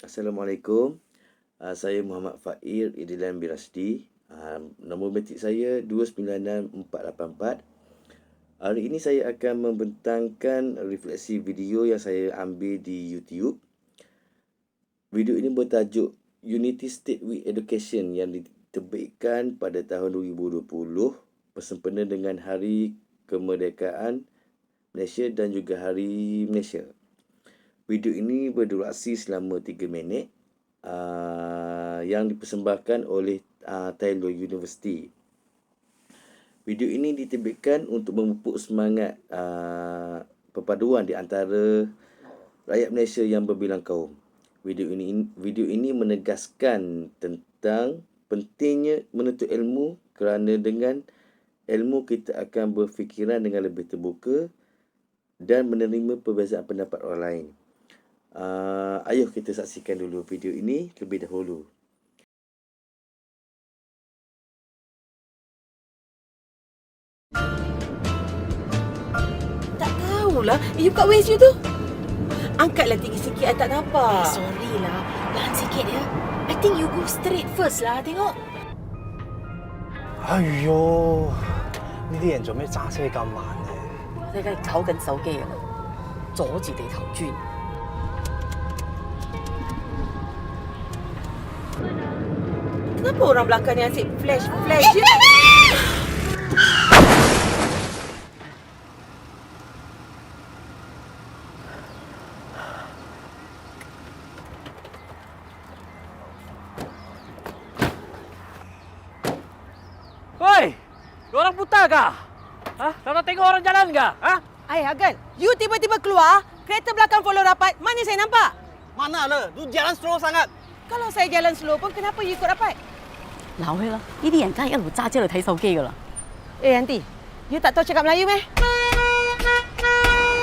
Assalamualaikum. Saya Muhammad Fair Idilan Birasdi. Nombor metrik saya 296484. Hari ini saya akan membentangkan refleksi video yang saya ambil di YouTube. Video ini bertajuk Unity State with Education yang diterbitkan pada tahun 2020 bersempena dengan Hari Kemerdekaan Malaysia dan juga Hari Malaysia. Video ini berdurasi selama 3 minit yang dipersembahkan oleh Taylor University. Video ini diterbitkan untuk memupuk semangat perpaduan di antara rakyat Malaysia yang berbilang kaum. Video ini menegaskan tentang pentingnya menuntut ilmu kerana dengan ilmu kita akan berfikiran dengan lebih terbuka dan menerima perbezaan pendapat orang lain. Ayuh kita saksikan dulu video ini terlebih dahulu. Tak tahulah. You kat waist you tu. Angkatlah tinggi sikit, I tak nampak. Sorry lah, lahan sikit ya. I think you go straight first lah, tengok. 哎呦，呢啲人做咩揸車咁慢呢？你梗係搞緊手機啊，阻住地頭轉。Kenapa orang belakang ni asyik flash je? Woi, orang buta kah? Hah? Tak nak tengok orang jalan kah? Hah? Ay, Hagan, you tiba-tiba keluar, kereta belakang follow rapat, mana saya nampak? Mana lah, tu jalan slow sangat. Kalau saya jalan slow pun, kenapa you ikut rapat? 鬧佢啦！呢啲人梗係一路揸車喺度睇手機噶啦。Eh, Aunty, you tak tahu cakap Melayu meh?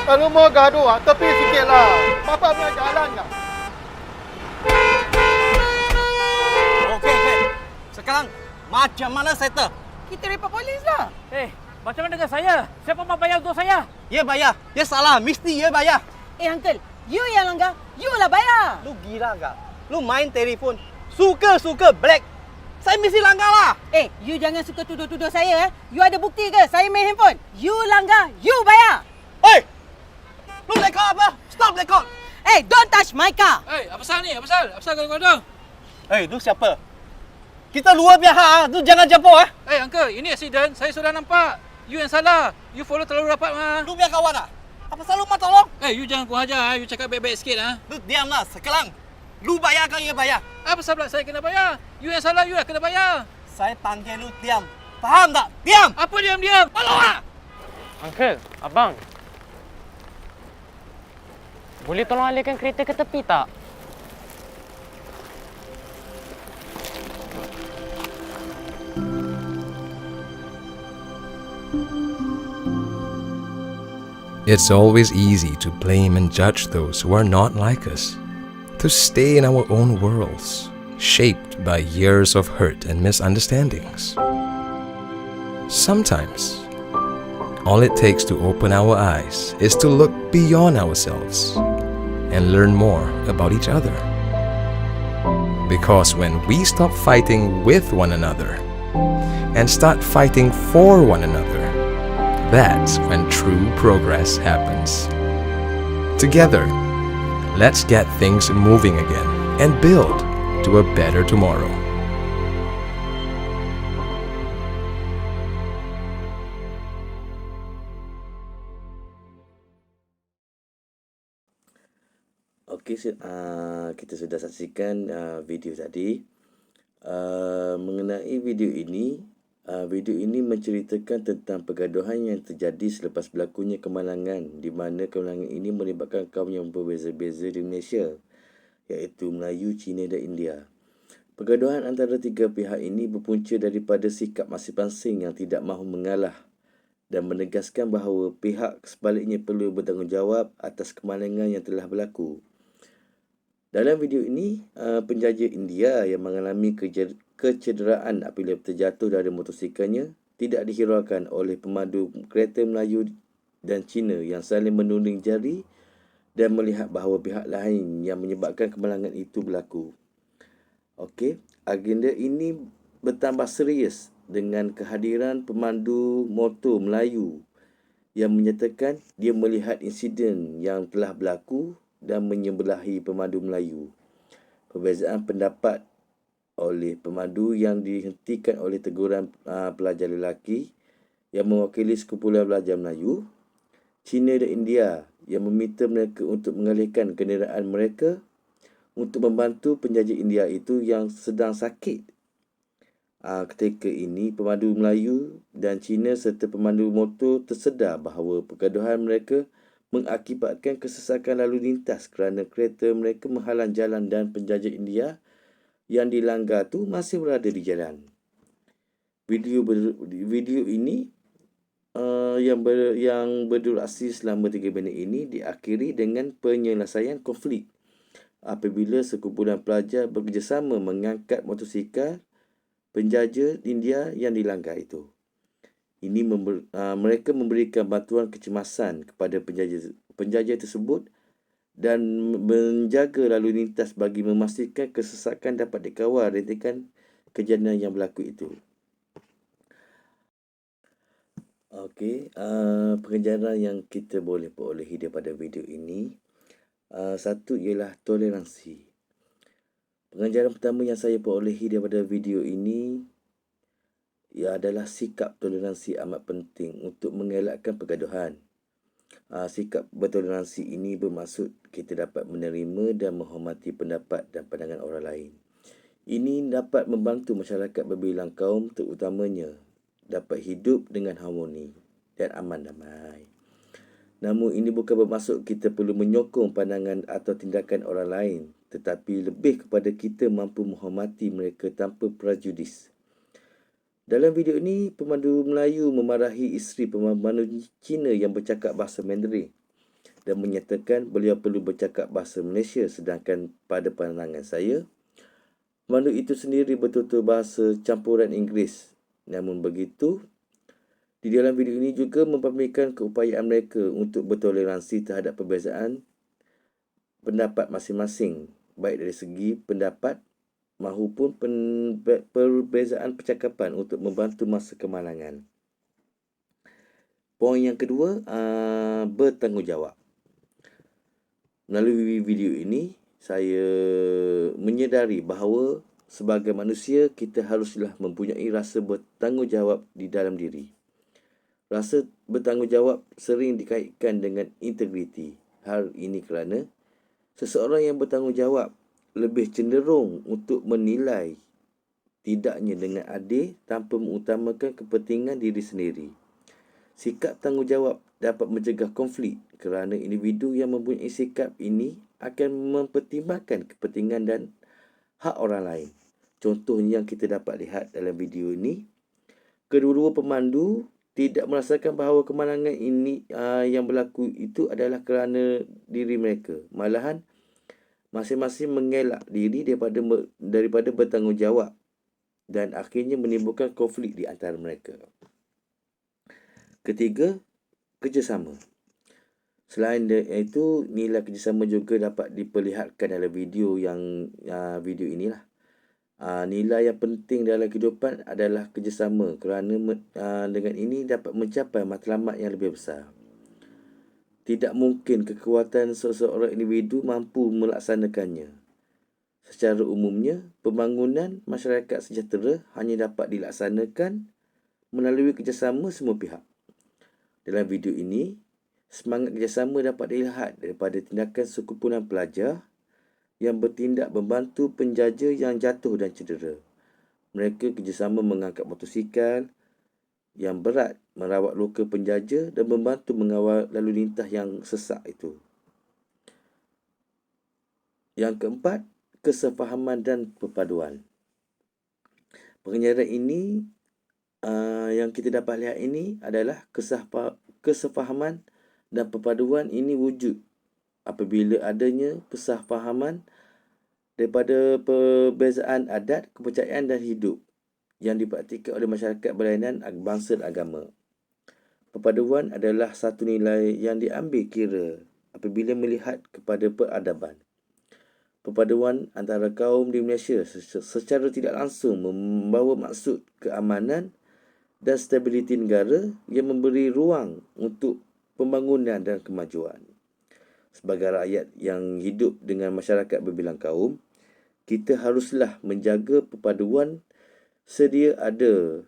Kalau mau gaduh, tepi sikit lah. Papa punya jalan lah. Okey. Sekarang macam mana settle? Kita report polis lah. Macam mana dengan saya? Siapa mau bayar untuk saya? Ye bayar. Ye salah, mesti ye bayar. Eh, Uncle, you yang langgar, you lah bayar. Lu gila kah? Lu main telefon, suka black. Saya mesti langgar lah. Eh, you jangan suka tuduh-tuduh saya. You ada bukti ke saya main handphone? You langgar, you bayar. Oi! Lu record apa? Stop record. Eh, don't touch my car. Apa pasal ni? Apa pasal gaduh-gaduh? Lu siapa? Kita luar biasa, tu jangan campur ah. Uncle, ini accident. Saya sudah nampak. You yang salah. You follow terlalu rapat mah. Lu biar kawan ah. Apa salah lu mau tolong? You jangan kurang ajar. You cakap baik-baik sikit ah. Lu diamlah sekarang. Lu bayar kan ye bayar? Apa sebab saya kena bayar? You yang salah, you yang kena bayar. Saya panggil lu diam. Faham tak? Diam! Apa diam-diam? Tolong ah! Uncle, abang. Boleh tolong alihkan kereta ke tepi tak? It's always easy to blame and judge those who are not like us, to stay in our own worlds, shaped by years of hurt and misunderstandings. Sometimes, all it takes to open our eyes is to look beyond ourselves and learn more about each other. Because when we stop fighting with one another and start fighting for one another, that's when true progress happens. Together, let's get things moving again and build to a better tomorrow. Okey, kita sudah saksikan video tadi. Mengenai video ini menceritakan tentang pergaduhan yang terjadi selepas berlakunya kemalangan, di mana kemalangan ini melibatkan kaum yang berbeza-beza di Malaysia, iaitu Melayu, Cina dan India. Pergaduhan antara tiga pihak ini berpunca daripada sikap masing-masing yang tidak mahu mengalah dan menegaskan bahawa pihak sebaliknya perlu bertanggungjawab atas kemalangan yang telah berlaku. Dalam video ini, penjaja India yang mengalami kecederaan apabila terjatuh dari motosikalnya tidak dihiraukan oleh pemandu kereta Melayu dan Cina yang saling menuding jari dan melihat bahawa pihak lain yang menyebabkan kemalangan itu berlaku. Okey, agenda ini bertambah serius dengan kehadiran pemandu motor Melayu yang menyatakan dia melihat insiden yang telah berlaku dan menyembelahi pemandu Melayu. Perbezaan pendapat oleh pemandu yang dihentikan oleh teguran pelajar lelaki yang mewakili sekumpulan pelajar Melayu, Cina dan India yang meminta mereka untuk mengalihkan kenderaan mereka untuk membantu penjaja India itu yang sedang sakit. Ketika ini, pemandu Melayu dan Cina serta pemandu motor tersedar bahawa pergaduhan mereka mengakibatkan kesesakan lalu lintas kerana kereta mereka menghalang jalan dan penjajah India yang dilanggar tu masih berada di jalan. Video ini yang berdurasi selama 3 minit ini diakhiri dengan penyelesaian konflik apabila sekumpulan pelajar bekerjasama mengangkat motosikal penjaja India yang dilanggar itu. Ini mereka memberikan bantuan kecemasan kepada penjaja tersebut dan menjaga lalu lintas bagi memastikan kesesakan dapat dikawal rentikan kejadian yang berlaku itu. Okey, pengajaran yang kita boleh perolehi daripada video ini, satu ialah toleransi. Pengajaran pertama yang saya perolehi daripada video ini ia adalah sikap toleransi amat penting untuk mengelakkan pergaduhan. Sikap bertoleransi ini bermaksud kita dapat menerima dan menghormati pendapat dan pandangan orang lain. Ini dapat membantu masyarakat berbilang kaum terutamanya dapat hidup dengan harmoni dan aman damai. Namun ini bukan bermaksud kita perlu menyokong pandangan atau tindakan orang lain, tetapi lebih kepada kita mampu menghormati mereka tanpa prejudis. Dalam video ini, pemandu Melayu memarahi isteri pemandu Cina yang bercakap bahasa Mandarin dan menyatakan beliau perlu bercakap bahasa Malaysia, sedangkan pada pandangan saya, pemandu itu sendiri bertutur bahasa campuran Inggeris. Namun begitu, di dalam video ini juga mempamerkan keupayaan mereka untuk bertoleransi terhadap perbezaan pendapat masing-masing, baik dari segi pendapat maupun perbezaan percakapan untuk membantu masa kemalangan. Poin yang kedua, bertanggungjawab. Melalui video ini, saya menyedari bahawa sebagai manusia, kita haruslah mempunyai rasa bertanggungjawab di dalam diri. Rasa bertanggungjawab sering dikaitkan dengan integriti. Hal ini kerana seseorang yang bertanggungjawab lebih cenderung untuk menilai tidaknya dengan adil tanpa mengutamakan kepentingan diri sendiri. Sikap tanggungjawab dapat mencegah konflik kerana individu yang mempunyai sikap ini akan mempertimbangkan kepentingan dan hak orang lain. Contohnya yang kita dapat lihat dalam video ini, kedua-dua pemandu tidak merasakan bahawa kemalangan ini yang berlaku itu adalah kerana diri mereka. Malahan, masing-masing mengelak diri daripada bertanggungjawab dan akhirnya menimbulkan konflik di antara mereka. Ketiga, kerjasama. Selain itu, nilai kerjasama juga dapat diperlihatkan dalam video inilah. Nilai yang penting dalam kehidupan adalah kerjasama kerana dengan ini dapat mencapai matlamat yang lebih besar. Tidak mungkin kekuatan seseorang individu mampu melaksanakannya. Secara umumnya, pembangunan masyarakat sejahtera hanya dapat dilaksanakan melalui kerjasama semua pihak. Dalam video ini, semangat kerjasama dapat dilihat daripada tindakan sekumpulan pelajar yang bertindak membantu penjaja yang jatuh dan cedera. Mereka kerjasama mengangkat motosikal yang berat, merawat luka penjaja dan membantu mengawal lalu lintas yang sesak itu. Yang keempat, kesefahaman dan perpaduan. Pengajaran ini yang kita dapat lihat ini adalah kesefahaman dan perpaduan ini wujud apabila adanya kesefahaman daripada perbezaan adat, kepercayaan dan hidup yang dipraktikkan oleh masyarakat berlainan bangsa dan agama. Perpaduan adalah satu nilai yang diambil kira apabila melihat kepada peradaban. Perpaduan antara kaum di Malaysia secara tidak langsung membawa maksud keamanan dan stabiliti negara yang memberi ruang untuk pembangunan dan kemajuan. Sebagai rakyat yang hidup dengan masyarakat berbilang kaum, kita haruslah menjaga perpaduan sedia ada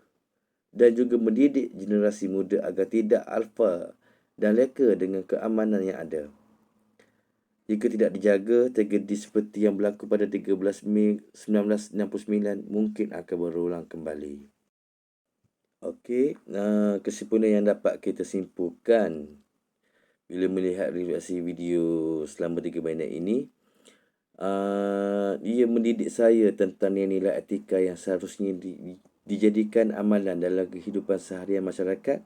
dan juga mendidik generasi muda agar tidak alfa dan leka dengan keamanan yang ada. Jika tidak dijaga, tragedi seperti yang berlaku pada 13 Mei 1969 mungkin akan berulang kembali. Okey, kesimpulan yang dapat kita simpulkan bila melihat refleksi video selama 3 minit ini, ia mendidik saya tentang nilai etika yang seharusnya dijadikan amalan dalam kehidupan seharian masyarakat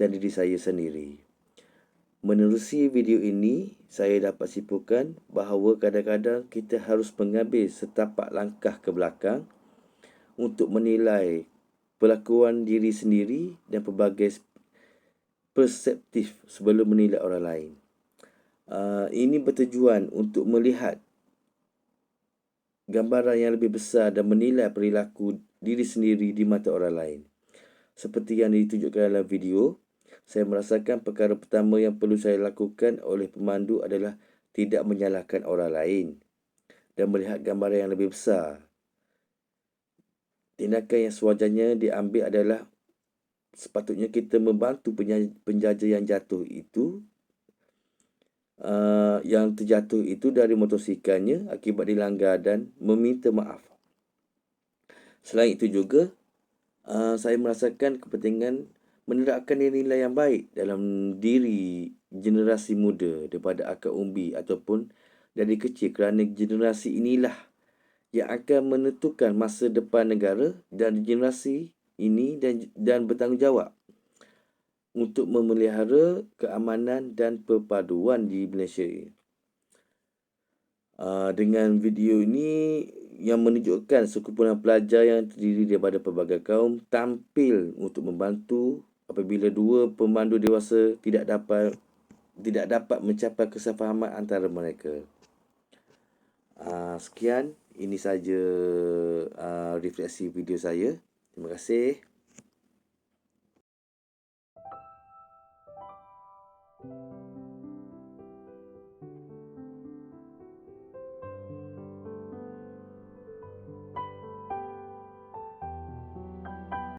dan diri saya sendiri. Menerusi video ini, saya dapat simpulkan bahawa kadang-kadang kita harus mengambil setapak langkah ke belakang untuk menilai perlakuan diri sendiri dan pelbagai perseptif sebelum menilai orang lain. Ini bertujuan untuk melihat gambaran yang lebih besar dan menilai perilaku diri sendiri di mata orang lain. Seperti yang ditunjukkan dalam video, saya merasakan perkara pertama yang perlu saya lakukan oleh pemandu adalah tidak menyalahkan orang lain dan melihat gambaran yang lebih besar. Tindakan yang sewajarnya diambil adalah sepatutnya kita membantu penjaja yang jatuh itu, yang terjatuh itu dari motorsikalnya akibat dilanggar dan meminta maaf. Selain itu juga, saya merasakan kepentingan menerapkan nilai yang baik dalam diri generasi muda daripada akar umbi ataupun dari kecil, kerana generasi inilah yang akan menentukan masa depan negara dan generasi ini dan bertanggungjawab untuk memelihara keamanan dan perpaduan di Malaysia. Dengan video ini yang menunjukkan sekumpulan pelajar yang terdiri daripada pelbagai kaum tampil untuk membantu apabila dua pemandu dewasa tidak dapat mencapai kesefahaman antara mereka. Sekian, ini saja refleksi video saya. Terima kasih.